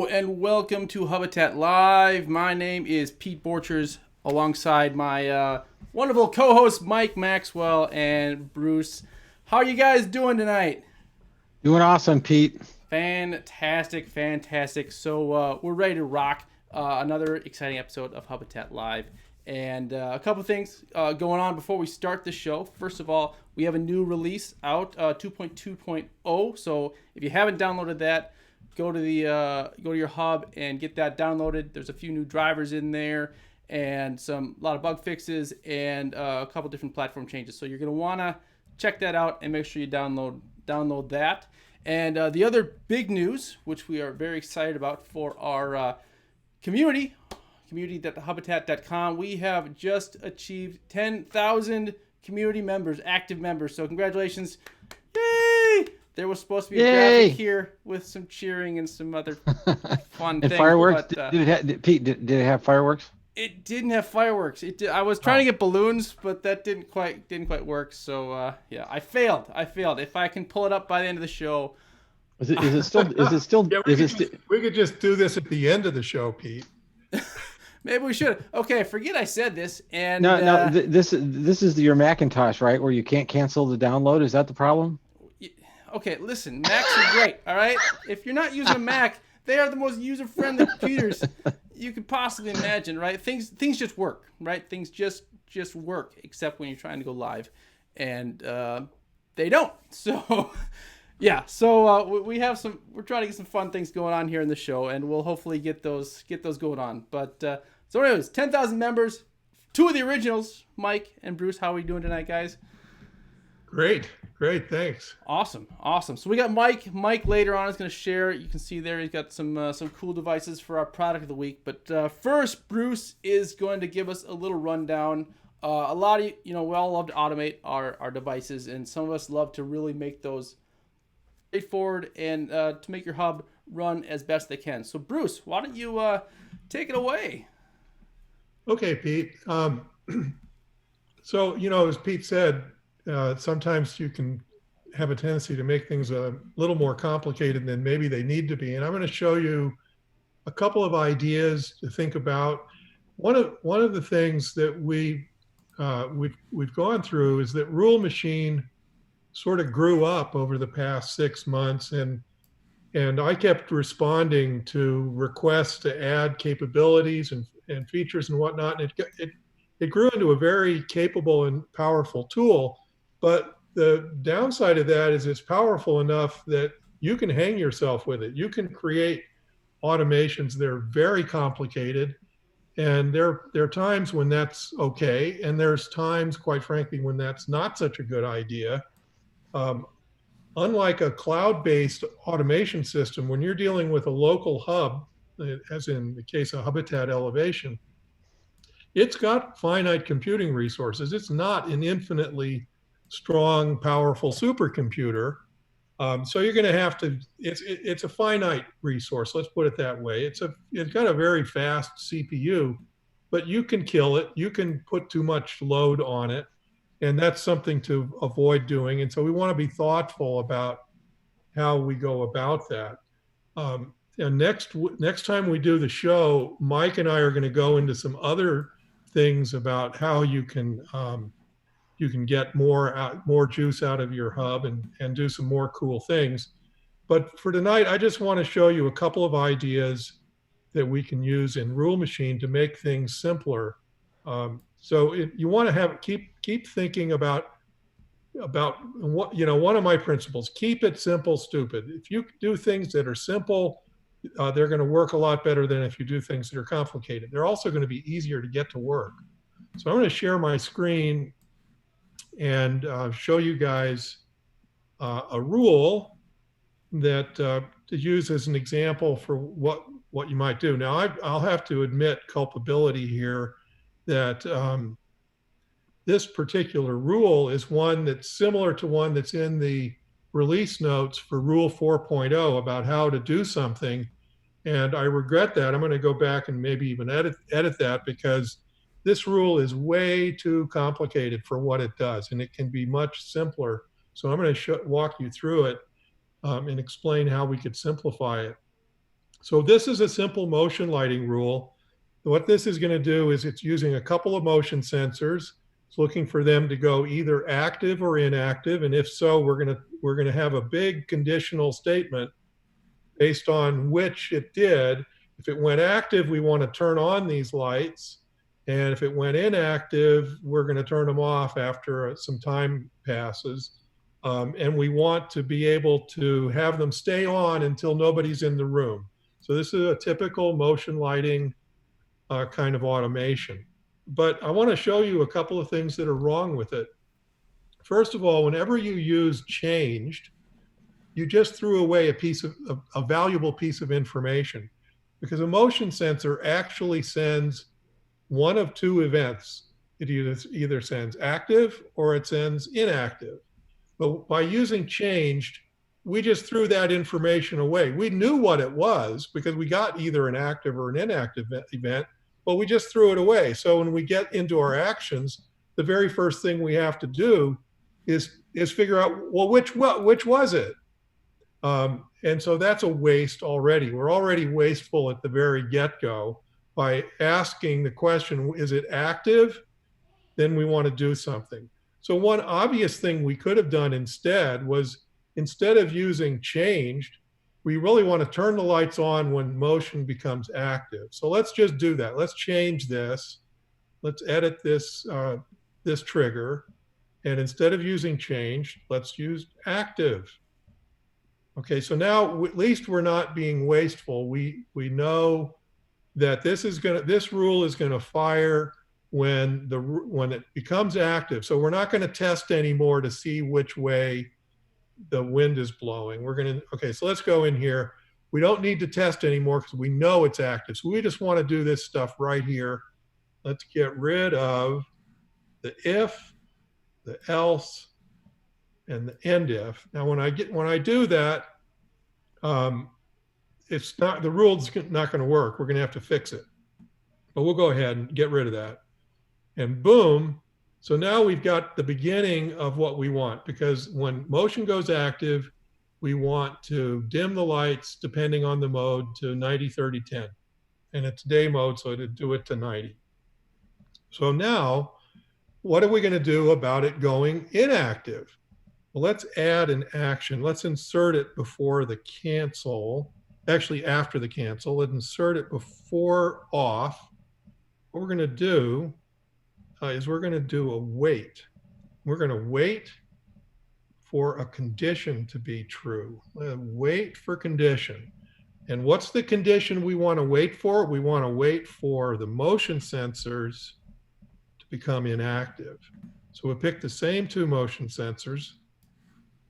and welcome to Hubitat Live. My name is Pete Borchers, alongside my wonderful co-host Mike Maxwell and Bruce. How are you guys doing tonight? Doing awesome, Pete. Fantastic, fantastic. So we're ready to rock another exciting episode of Hubitat Live. And a couple things going on before we start the show. First of all, we have a new release out, 2.2.0. So if you haven't downloaded that, go to your hub and get that downloaded. There's a few new drivers in there and a lot of bug fixes and a couple different platform changes. So you're gonna wanna check that out and make sure you download that. And the other big news, which we are very excited about for our community.habitat.com, we have just achieved 10,000 community members, active members. So congratulations. Yay! There was supposed to be a graphic here with some cheering and some other fun and things. Fireworks? But, Pete, did it have fireworks? It didn't have fireworks. I was trying to get balloons, but that didn't quite work. So yeah, I failed. If I can pull it up by the end of the show. Is it still? Yeah, we could just do this at the end of the show, Pete. Maybe we should. Okay, forget I said this. And no. This is your Macintosh, right? Where you can't cancel the download. Is that the problem? Okay, listen, Macs are great. All right, if you're not using a Mac, they are the most user-friendly computers you could possibly imagine. Right? Things just work. Right? Things just work, except when you're trying to go live, and they don't. So. Yeah, so we have we're trying to get some fun things going on here in the show, and we'll hopefully get those going on. But so anyways, 10,000 members, two of the originals, Mike and Bruce. How are we doing tonight, guys? Great, thanks. Awesome. So we got Mike. Mike later on is going to share. You can see there he's got some cool devices for our product of the week. But first, Bruce is going to give us a little rundown. A lot of we all love to automate our devices, and some of us love to really make those straightforward and to make your hub run as best they can. So Bruce, why don't you take it away? Okay, Pete. So as Pete said, sometimes you can have a tendency to make things a little more complicated than maybe they need to be. And I'm going to show you a couple of ideas to think about. One of the things that we've gone through is that Rule Machine sort of grew up over the past 6 months, and I kept responding to requests to add capabilities and features and whatnot. And it grew into a very capable and powerful tool. But the downside of that is it's powerful enough that you can hang yourself with it. You can create automations that are very complicated, and there are times when that's okay, and there's times, quite frankly, when that's not such a good idea. Unlike a cloud-based automation system, when you're dealing with a local hub, as in the case of Hubitat Elevation, it's got finite computing resources. It's not an infinitely strong, powerful supercomputer. So you're going to have to. It's a finite resource. Let's put it that way. It's got a very fast CPU, but you can kill it. You can put too much load on it. And that's something to avoid doing. And so we want to be thoughtful about how we go about that. And next time we do the show, Mike and I are going to go into some other things about how you can get more juice out of your hub and do some more cool things. But for tonight, I just want to show you a couple of ideas that we can use in Rule Machine to make things simpler. So you want to keep thinking about what, one of my principles: keep it simple, stupid. If you do things that are simple, they're going to work a lot better than if you do things that are complicated. They're also going to be easier to get to work. So I'm going to share my screen and show you guys a rule that to use as an example for what you might do. Now I'll have to admit culpability here, that this particular rule is one that's similar to one that's in the release notes for Rule 4.0 about how to do something. And I regret that. I'm going to go back and maybe even edit that, because this rule is way too complicated for what it does, and it can be much simpler. So I'm going to walk you through it and explain how we could simplify it. So this is a simple motion lighting rule. What this is going to do is it's using a couple of motion sensors. It's looking for them to go either active or inactive. And if so, we're going to have a big conditional statement based on which it did. If it went active, we want to turn on these lights. And if it went inactive, we're going to turn them off after some time passes. And we want to be able to have them stay on until nobody's in the room. So this is a typical motion lighting kind of automation. But I want to show you a couple of things that are wrong with it. First of all, whenever you use changed, you just threw away a valuable piece of information, because a motion sensor actually sends one of two events. It either sends active or it sends inactive. But by using changed, we just threw that information away. We knew what it was because we got either an active or an inactive event, but we just threw it away. So when we get into our actions, the very first thing we have to do is figure out, well, which was it? And so that's a waste already. We're already wasteful at the very get-go by asking the question, is it active? Then we want to do something. So one obvious thing we could have done instead was, instead of using changed, we really want to turn the lights on when motion becomes active. So let's just do that. Let's change this. Let's edit this, this trigger. And instead of using changed, let's use active. Okay, so now at least we're not being wasteful. We know that this rule is going to fire when it becomes active. So we're not going to test anymore to see which way the wind is blowing. Okay, so let's go in here. We don't need to test anymore because we know it's active. So we just want to do this stuff right here. Let's get rid of the if, the else, and the end if. Now when I do that, it's not, the rule's not going to work. We're going to have to fix it. But we'll go ahead and get rid of that. And boom. So now we've got the beginning of what we want, because when motion goes active, we want to dim the lights depending on the mode to 90, 30, 10. And it's day mode, so to do it to 90. So now, what are we going to do about it going inactive? Well, let's add an action. Let's insert it before the cancel. Actually, after the cancel, let's insert it before off. What we're going to do is we're going to do a wait. We're going to wait for a condition to be true. Wait for condition. And what's the condition we want to wait for? We want to wait for the motion sensors to become inactive. So we pick the same two motion sensors,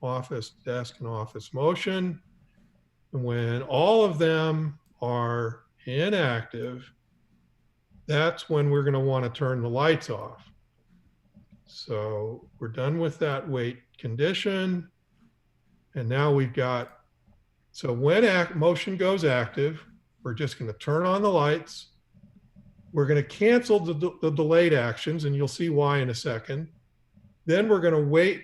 office, desk, and office motion. And when all of them are inactive, that's when we're going to want to turn the lights off. So we're done with that wait condition. And now we've got, so when motion goes active, we're just going to turn on the lights. We're going to cancel the delayed actions, and you'll see why in a second. Then we're going to wait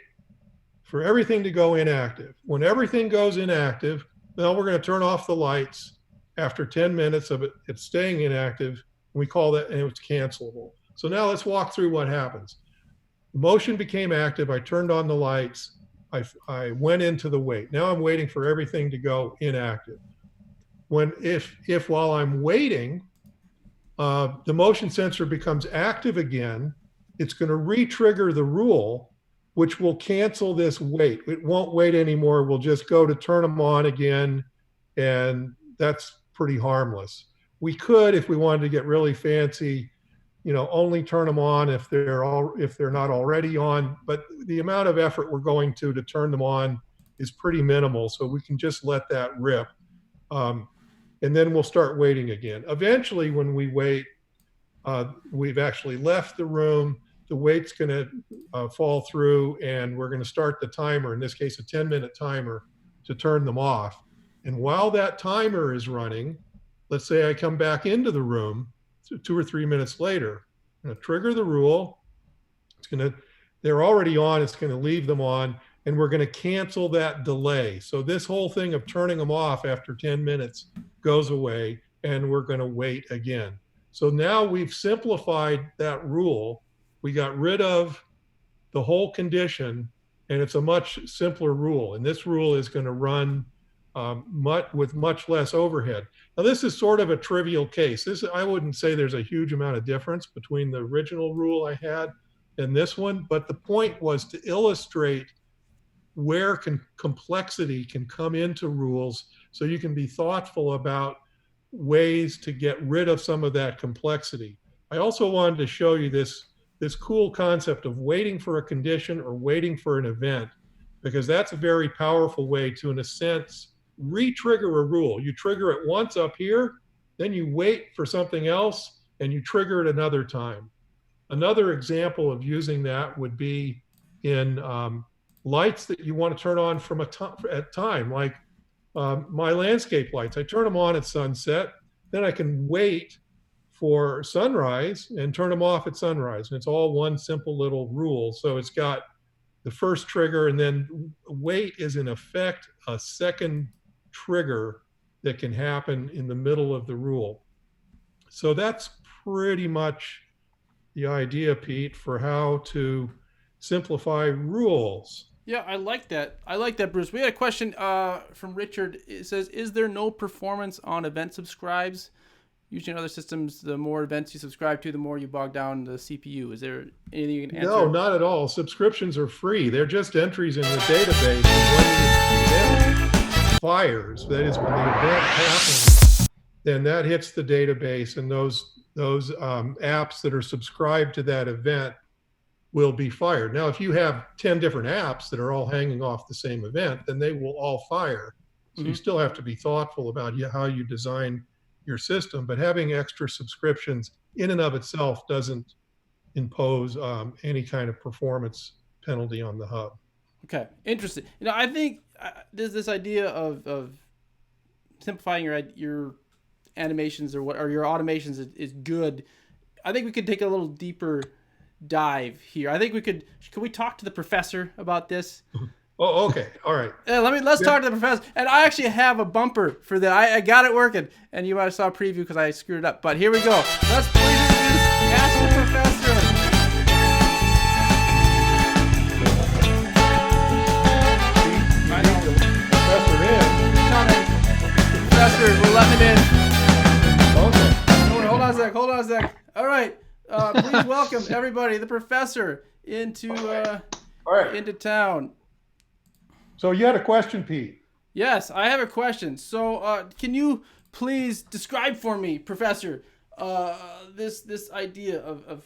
for everything to go inactive. When everything goes inactive, then we're going to turn off the lights after 10 minutes of it staying inactive. We call that, and it's cancelable. So now let's walk through what happens. The motion became active. I turned on the lights. I went into the wait. Now I'm waiting for everything to go inactive. If while I'm waiting, the motion sensor becomes active again, it's going to re-trigger the rule, which will cancel this wait. It won't wait anymore. We'll just go to turn them on again, and that's pretty harmless. We could, if we wanted to get really fancy, only turn them on if they're not already on. But the amount of effort we're going to turn them on is pretty minimal, so we can just let that rip, and then we'll start waiting again. Eventually, when we wait, we've actually left the room. The wait's going to fall through, and we're going to start the timer. In this case, a 10-minute timer to turn them off. And while that timer is running, let's say I come back into the room 2 or 3 minutes later. I'm going to trigger the rule. They're already on. It's going to leave them on. and we're going to cancel that delay. So this whole thing of turning them off after 10 minutes goes away, and we're going to wait again. So now we've simplified that rule. We got rid of the whole condition, and it's a much simpler rule. And this rule is going to run with much less overhead. Now, this is sort of a trivial case. I wouldn't say there's a huge amount of difference between the original rule I had and this one, but the point was to illustrate where complexity can come into rules, so you can be thoughtful about ways to get rid of some of that complexity. I also wanted to show you this cool concept of waiting for a condition or waiting for an event, because that's a very powerful way to, in a sense, re-trigger a rule. You trigger it once up here, then you wait for something else, and you trigger it another time. Another example of using that would be in lights that you want to turn on from at time, like my landscape lights. I turn them on at sunset, then I can wait for sunrise and turn them off at sunrise. And it's all one simple little rule. So it's got the first trigger, and then wait is in effect a second trigger that can happen in the middle of the rule. So that's pretty much the idea, Pete, for how to simplify rules. Yeah, I like that. I like that, Bruce. We had a question from Richard. It says, is there no performance on event subscribes? Usually in other systems, the more events you subscribe to, the more you bog down the CPU. Is there anything you can answer? No, not at all. Subscriptions are free. They're just entries in the database. And when the event fires, that is when the event happens, then that hits the database, and those apps that are subscribed to that event will be fired. Now, if you have 10 different apps that are all hanging off the same event, then they will all fire. So you still have to be thoughtful about how you design your system, but having extra subscriptions in and of itself doesn't impose any kind of performance penalty on the hub. Okay, interesting. I think there's this idea of simplifying your animations or your automations is good. I think we could take a little deeper dive here. I think could we talk to the professor about this? Oh, okay. All right. Yeah, let's talk to the professor. And I actually have a bumper for that. I got it working, and you might have saw a preview because I screwed it up. But here we go. Let's please introduce Ask the Professor. Professor, we're letting him in. Okay. Hold on a sec. All right. Please welcome everybody, the professor, into town. So you had a question, Pete? Yes, I have a question. So can you please describe for me, Professor, this idea of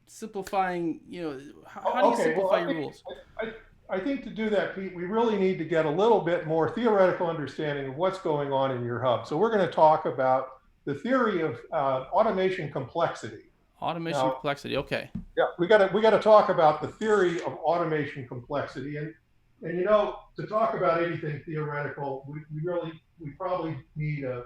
simplifying, how do you simplify your rules? I think to do that, Pete, we really need to get a little bit more theoretical understanding of what's going on in your hub. So we're going to talk about the theory of automation complexity. Complexity, okay. Yeah, we got to talk about the theory of automation complexity, and to talk about anything theoretical, we probably need a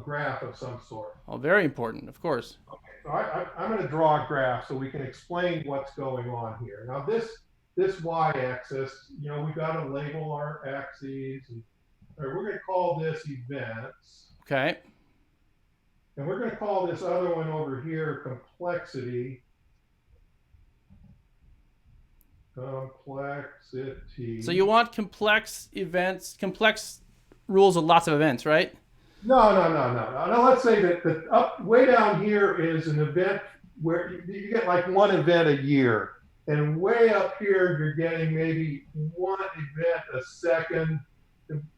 graph of some sort. Oh, very important, of course. Okay, so I'm going to draw a graph so we can explain what's going on here. Now this y-axis, we got to label our axes, and we're going to call this events. Okay. And we're going to call this other one over here complexity. Complexity. So you want complex events, complex rules with lots of events, right? No. Now let's say that way down here is an event where you get like one event a year. And way up here, you're getting maybe one event a second,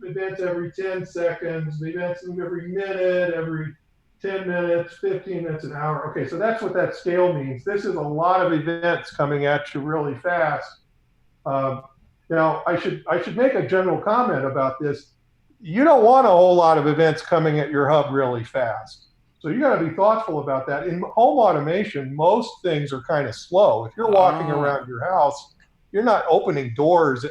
events every 10 seconds, events every minute, every 10 minutes, 15 minutes, an hour. Okay, so that's what that scale means. This is a lot of events coming at you really fast. Now, I should make a general comment about this. You don't want a whole lot of events coming at your hub really fast. So you got to be thoughtful about that. In home automation, most things are kind of slow. If you're walking around your house, you're not opening doors,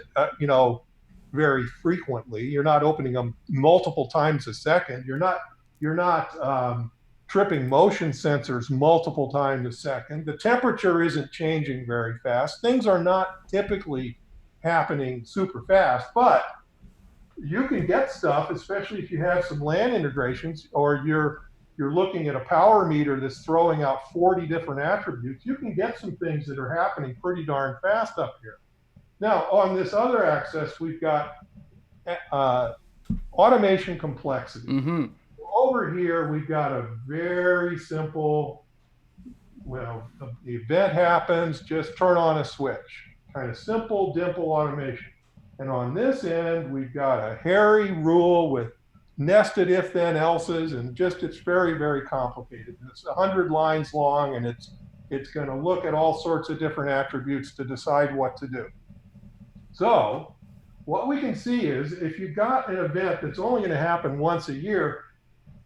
very frequently. You're not opening them multiple times a second. You're not tripping motion sensors multiple times a second. The temperature isn't changing very fast. Things are not typically happening super fast, but you can get stuff, especially if you have some LAN integrations, or you're looking at a power meter that's throwing out 40 different attributes. You can get some things that are happening pretty darn fast up here. Now, on this other axis, we've got automation complexity. Mm-hmm. Over here, we've got a very simple, well, the event happens, just turn on a switch. Kind of simple, dimple automation. And on this end, we've got a hairy rule with nested if then else's, and just it's very, very complicated. It's 100 lines long, and it's going to look at all sorts of different attributes to decide what to do. So what we can see is if you've got an event that's only going to happen once a year,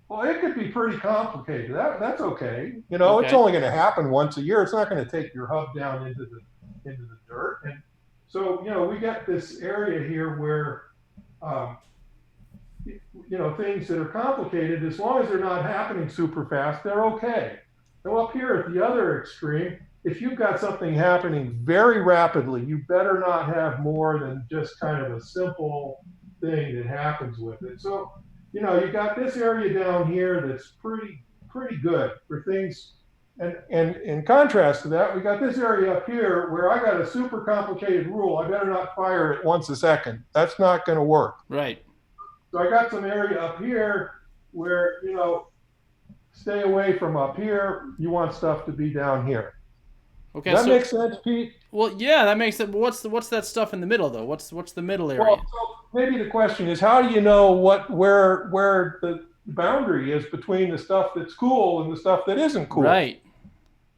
well, it could be pretty complicated. That's okay. You know, Okay. It's only going to happen once a year. It's not going to take your hub down into the dirt. And so, you know, we got this area here where, you know, things that are complicated, as long as they're not happening super fast, they're okay. Now up here at the other extreme, if you've got something happening very rapidly, you better not have more than just kind of a simple thing that happens with it. So, you know, you got this area down here that's pretty good for things. And in contrast to that, we got this area up here where I got a super complicated rule. I better not fire it once a second. That's not going to work. Right. So I got some area up here where, you know, stay away from up here. You want stuff to be down here. Okay. Does that make sense, Pete? Well, yeah, that makes sense. What's that stuff in the middle though? What's the middle area? Well, so maybe the question is, how do you know where the boundary is between the stuff that's cool and the stuff that isn't cool? Right.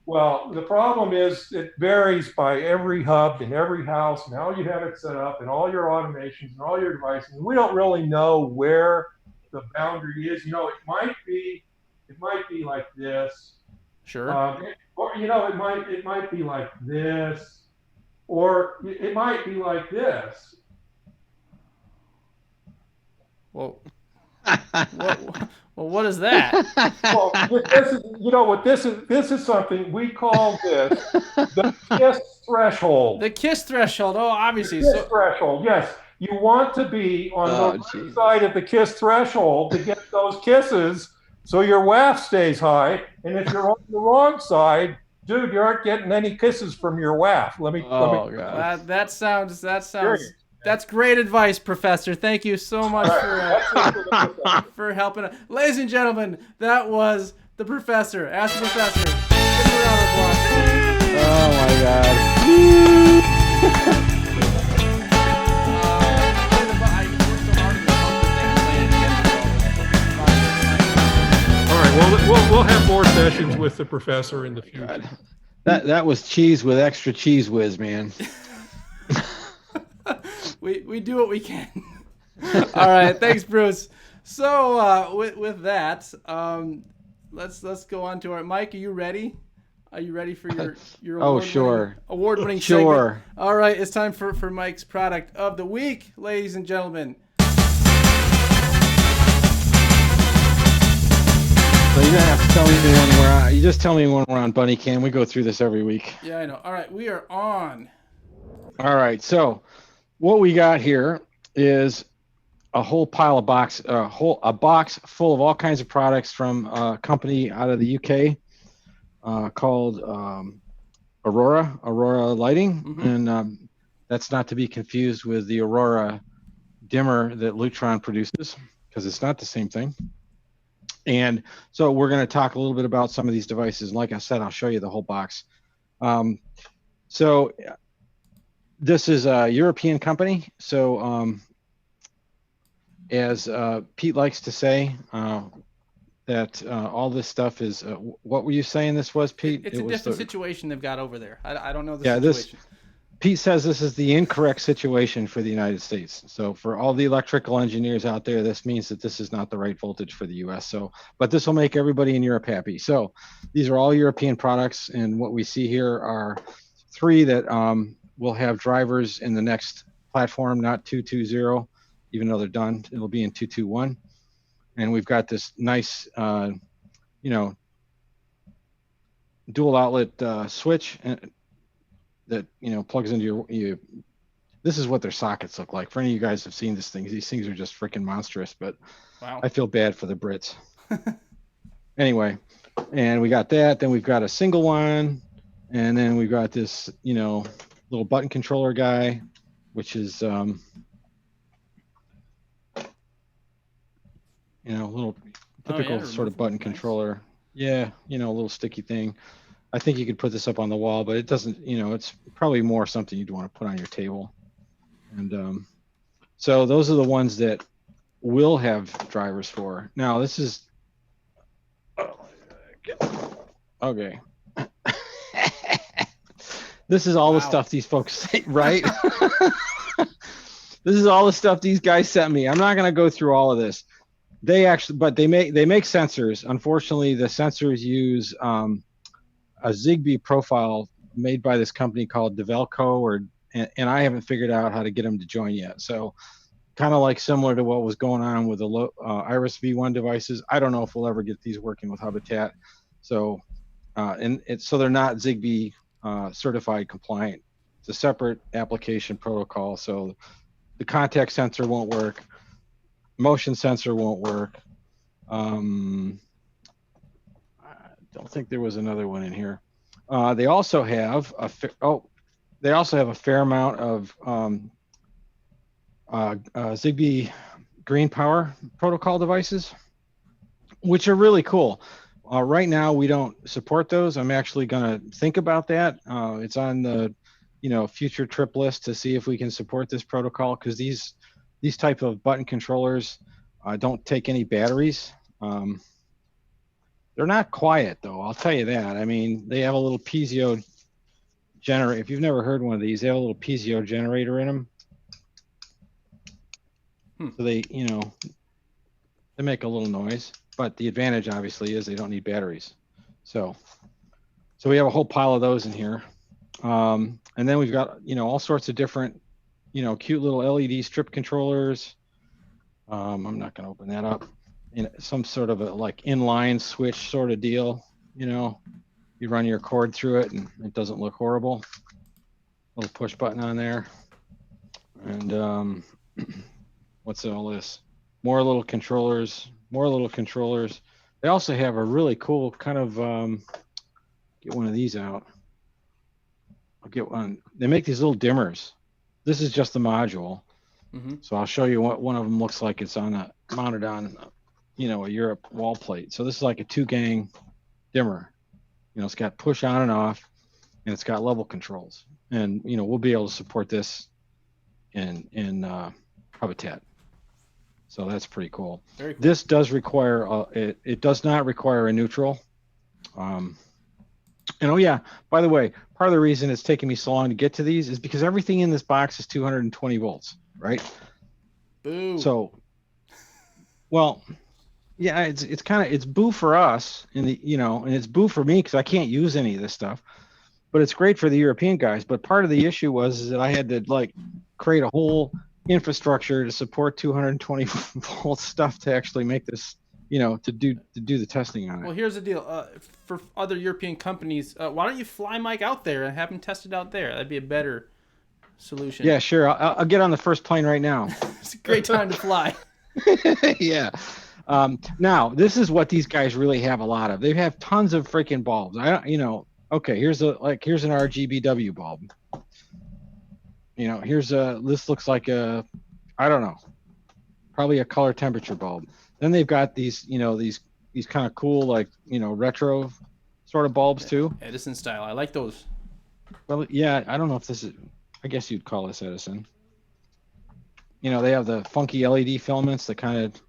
Well, the problem is it varies by every hub in every house and how you have it set up and all your automations and all your devices. We don't really know where the boundary is. You know, it might be like this. Sure. Or, you know, it might be like this, or it might be like this. Well, what is that? Well, this is, you know what this is? This is something we call this the KISS threshold. The KISS threshold. Oh, obviously. The KISS threshold. Yes, you want to be on the right side of the KISS threshold to get those kisses, so your WAF stays high. And if you're on the wrong side, dude, you aren't getting any kisses from your WAF. Let me. God. That sounds. That's great advice, Professor. Thank you so much for helping us. Ladies and gentlemen, that was the Professor. Ask the Professor. Give him a round of applause. Oh my God. All right. Well, we'll have more sessions with the Professor in the future. That was cheese with extra cheese whiz, man. We do what we can. All right, thanks, Bruce. So with that, let's go on to our Mike. Are you ready? Are you ready for your award-winning Sure. segment? All right, it's time for Mike's product of the week, ladies and gentlemen. So you're gonna have to tell me when we're on. You just tell me when we're on Bunny Cam. We go through this every week. Yeah, I know. All right, we are on. All right, so what we got here is a whole pile of a box full of all kinds of products from a company out of the UK called Aurora Lighting, Mm-hmm. and that's not to be confused with the Aurora dimmer that Lutron produces, because it's not the same thing. And so we're going to talk a little bit about some of these devices. And like I said, I'll show you the whole box. So this is a European company. So as Pete likes to say, that all this stuff is, what were you saying this was, Pete? It's a different situation they've got over there. I don't know the situation. Pete says this is the incorrect situation for the United States. So for all the electrical engineers out there, this means that this is not the right voltage for the US. So, but this will make everybody in Europe happy. So these are all European products. And what we see here are 3 that will have drivers in the next platform, not 220, even though they're done. It'll be in 221. And we've got this nice, dual outlet switch that plugs into your This is what their sockets look like. For any of you guys have seen these things are just freaking monstrous, but Wow. I feel bad for the Brits. Anyway, and we got that. Then we've got a single one, and then we've got this, little button controller guy, which is, little typical sort of button controller. Yeah, a little sticky thing. I think you could put this up on the wall, but it doesn't, it's probably more something you'd want to put on your table. And so those are the ones that we'll have drivers for. Now this is, okay. This is all the stuff these folks say, right? This is all the stuff these guys sent me. I'm not going to go through all of this. They make sensors. Unfortunately, the sensors use a Zigbee profile made by this company called Develco, and I haven't figured out how to get them to join yet. So kind of like similar to what was going on with the Iris V1 devices. I don't know if we'll ever get these working with Hubitat. So so they're not Zigbee certified compliant. It's a separate application protocol. So the contact sensor won't work. Motion sensor won't work. I don't think there was another one in here. They also have a fair amount of Zigbee green power protocol devices, which are really cool. Right now, we don't support those. I'm actually going to think about that. It's on the future trip list to see if we can support this protocol, because these type of button controllers don't take any batteries. They're not quiet though, I'll tell you that. I mean, they have a little piezo generator. If you've never heard one of these, they have a little piezo generator in them. So they make a little noise, but the advantage obviously is they don't need batteries. So we have a whole pile of those in here. And then we've got, all sorts of different, cute little LED strip controllers. I'm not going to open that up. Some sort of a like inline switch sort of deal. You run your cord through it and it doesn't look horrible. Little push button on there. And what's all this? More little controllers. They also have a really cool kind of, get one of these out. I'll get one. They make these little dimmers. This is just the module. Mm-hmm. So I'll show you what one of them looks like. It's mounted on, a Europe wall plate. So this is like a 2-gang dimmer. It's got push on and off, and it's got level controls. And we'll be able to support this in Hubitat. So that's pretty cool. Very cool. This does require it does not require a neutral. And oh yeah, by the way, part of the reason it's taking me so long to get to these is because everything in this box is 220 volts, right? Boo. So, well, yeah, it's boo for us and it's boo for me because I can't use any of this stuff, but it's great for the European guys. But part of the issue was that I had to create a whole infrastructure to support 220 volt stuff to actually make this, to do the testing on it. Well, here's the deal. For other European companies, why don't you fly Mike out there and have him test it out there? That'd be a better solution. Yeah, sure. I'll get on the first plane right now. It's a great time to fly. Yeah. Now this is what these guys really have a lot of. They have tons of freaking bulbs. Okay, here's an RGBW bulb. This looks like I don't know, probably a color temperature bulb. Then they've got these kind of cool, retro sort of bulbs too. Edison style. I like those. Well, yeah, I don't know if this is, I guess you'd call this Edison. They have the funky LED filaments that kind of,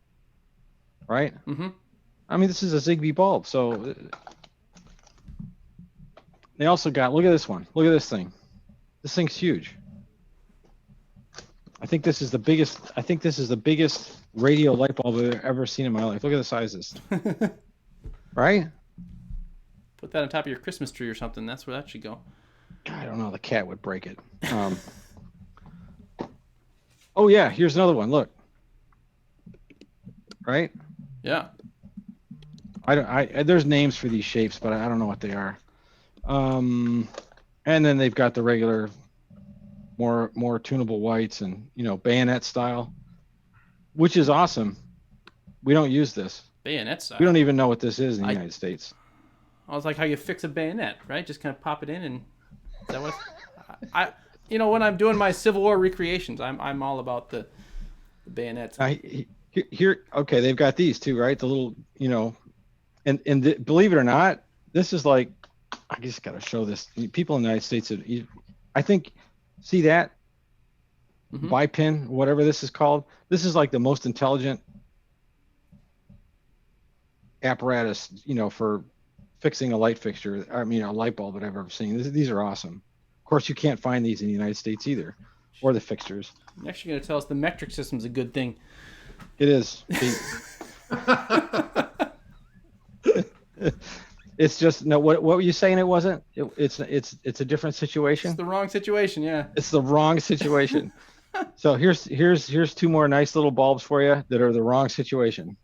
right? Mm-hmm. I mean, this is a Zigbee bulb. So they also got, look at this one. Look at this thing. This thing's huge. I think this is the biggest radio light bulb I've ever seen in my life. Look at the sizes. Right? Put that on top of your Christmas tree or something. That's where that should go. I don't know. The cat would break it. Oh yeah, here's another one. Look. Right? Yeah. There's names for these shapes, but I don't know what they are. And then they've got the regular more tunable whites and, bayonet style, which is awesome. We don't use this. Bayonet style. We don't even know what this is in the United States. I was like how you fix a bayonet, right? Just kind of pop it in, and is that what when I'm doing my Civil War recreations, I'm all about the bayonets. Here, okay, they've got these too, right? The little, believe it or not, this is like, I just got to show this. People in the United States, I think, see that bipin, whatever this is called. This is like the most intelligent apparatus, for fixing a light fixture. I mean, a light bulb that I've ever seen. These are awesome. Of course, you can't find these in the United States either, or the fixtures. You're actually going to tell us the metric system's a good thing. It is. It's just no. What were you saying? It wasn't. It's a different situation. It's the wrong situation. Yeah. It's the wrong situation. So here's 2 more nice little bulbs for you that are the wrong situation.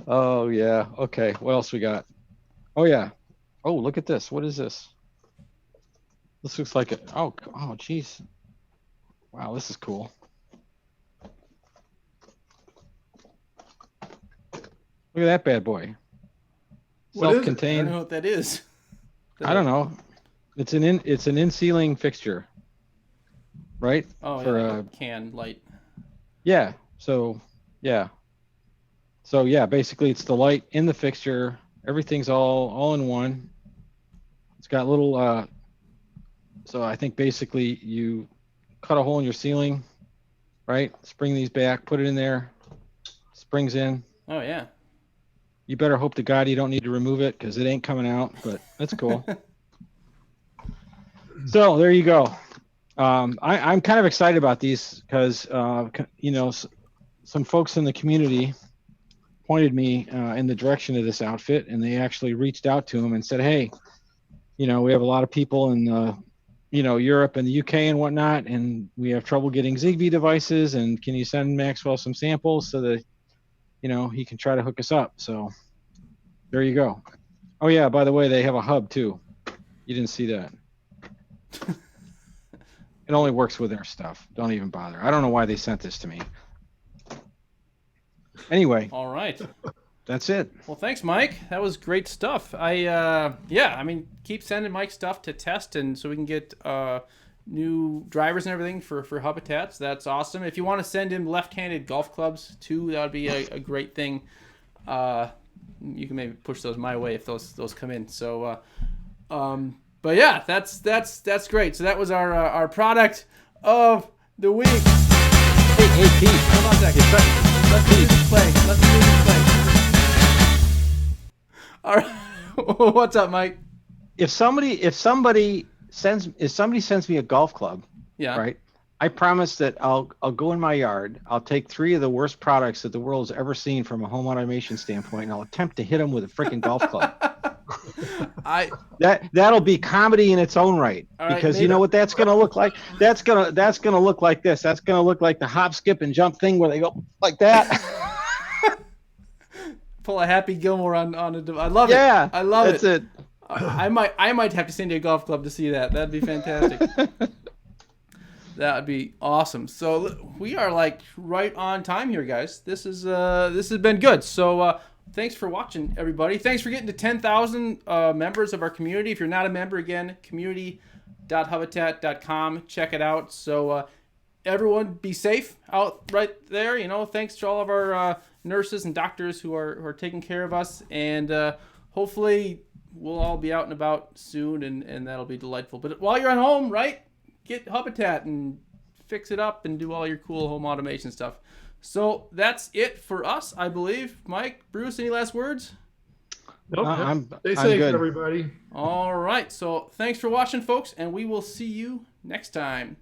Oh yeah. Okay. What else we got? Oh yeah. Oh, look at this. What is this? This looks like it. Oh geez. Wow, this is cool. Look at that bad boy. Self-contained. I don't know what that is. I don't know. It's an in-ceiling fixture, right? Oh, for a can light. Yeah. So basically it's the light in the fixture. Everything's all in one. It's got little. So I think basically you cut a hole in your ceiling, right? Spring these back, put it in there. Springs in. Oh yeah. You better hope to God you don't need to remove it because it ain't coming out, but that's cool. So there you go. I'm kind of excited about these because, some folks in the community pointed me in the direction of this outfit, and they actually reached out to him and said, hey, we have a lot of people in, Europe and the UK and whatnot, and we have trouble getting Zigbee devices, and can you send Maxwell some samples so that he can try to hook us up. So there you go. Oh yeah, by the way, they have a hub too. You didn't see that. It only works with their stuff. Don't even bother. I don't know why they sent this to me. Anyway. All right. That's it. Well, thanks, Mike. That was great stuff. Keep sending Mike stuff to test, and so we can get new drivers and everything for Hubitats. That's awesome. If you want to send him left-handed golf clubs too, that would be a great thing. You can maybe push those my way if those come in. So, but yeah, that's great. So that was our product of the week. Hey, Pete. Hold on a second. Let the music play. All right. What's up, Mike? If somebody sends me a golf club, yeah, right? I promise that I'll go in my yard. I'll take 3 of the worst products that the world's ever seen from a home automation standpoint, and I'll attempt to hit them with a freaking golf club. That'll be comedy in its own right, because you know what that's going to look like. That's gonna look like this. That's going to look like the hop, skip, and jump thing where they go like that. Pull a Happy Gilmore on a. I love it. Yeah, I love it. That's it. I might have to send you a golf club to see that. That'd be fantastic. That would be awesome. So we are like right on time here, guys. This has been good. So thanks for watching, everybody. Thanks for getting to 10,000 members of our community. If you're not a member, again, community.hubitat.com. Check it out. So everyone, be safe out right there. Thanks to all of our nurses and doctors who are taking care of us, and hopefully we'll all be out and about soon, and that'll be delightful. But while you're at home, right? Get Hubitat and fix it up and do all your cool home automation stuff. So that's it for us, I believe. Mike, Bruce, any last words? Nope. Stay safe, everybody. All right. So thanks for watching, folks, and we will see you next time.